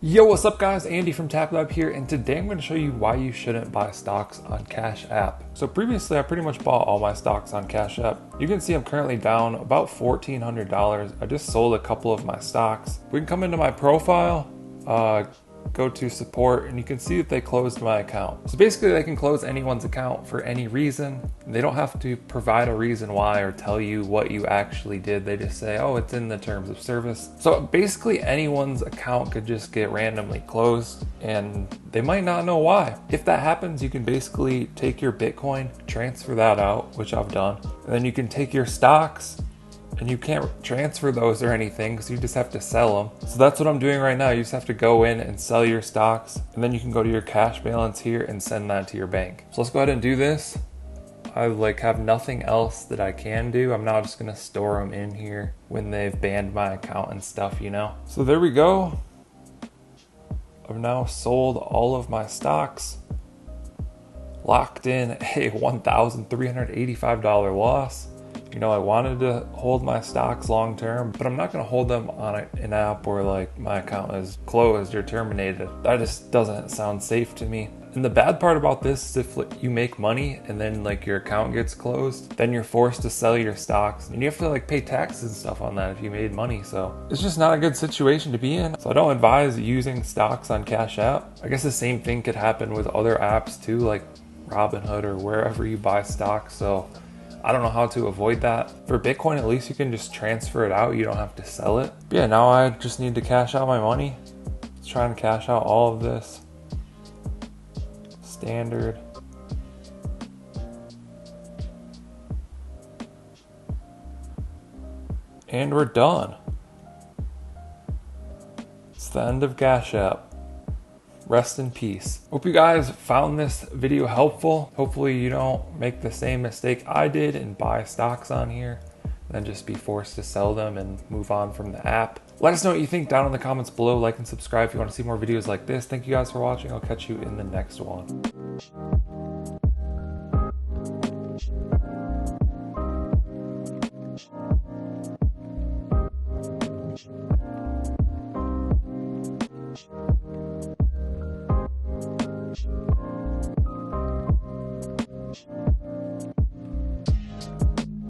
Yo, what's up guys? Andy from TapLab here, and today I'm going to show you why you shouldn't buy stocks on Cash App. So previously I pretty much bought all my stocks on Cash App. You can see I'm currently down about $1,400. I just sold a couple of my stocks. We can come into my profile, go to support, and you can see that they closed my account. So basically they can close anyone's account for any reason. They don't have to provide a reason why or tell you what you actually did. They just say, oh, it's in the terms of service. So basically anyone's account could just get randomly closed and they might not know why. If that happens, you can basically take your Bitcoin, transfer that out, which I've done, and then you can take your stocks, and you can't transfer those or anything because you just have to sell them. So that's what I'm doing right now. You just have to go in and sell your stocks, and then you can go to your cash balance here and send that to your bank. So let's go ahead and do this. I have nothing else that I can do. I'm now just gonna store them in here when they've banned my account and stuff, you know? So there we go. I've now sold all of my stocks, locked in a $1,385 loss. You know, I wanted to hold my stocks long term, but I'm not going to hold them on an app where my account is closed or terminated. That just doesn't sound safe to me. And the bad part about this is if you make money and then your account gets closed, then you're forced to sell your stocks and you have to pay taxes and stuff on that if you made money. So it's just not a good situation to be in. So I don't advise using stocks on Cash App. I guess the same thing could happen with other apps too, like Robinhood or wherever you buy stocks. So I don't know how to avoid that. For Bitcoin, at least you can just transfer it out. You don't have to sell it. But yeah, now I just need to cash out my money. Let's try and cash out all of this. Standard. And we're done. It's the end of Cash App. Rest in peace. Hope you guys found this video helpful. Hopefully you don't make the same mistake I did and buy stocks on here, then just be forced to sell them and move on from the app. Let us know what you think down in the comments below. Like and subscribe if you want to see more videos like this. Thank you guys for watching. I'll catch you in the next one.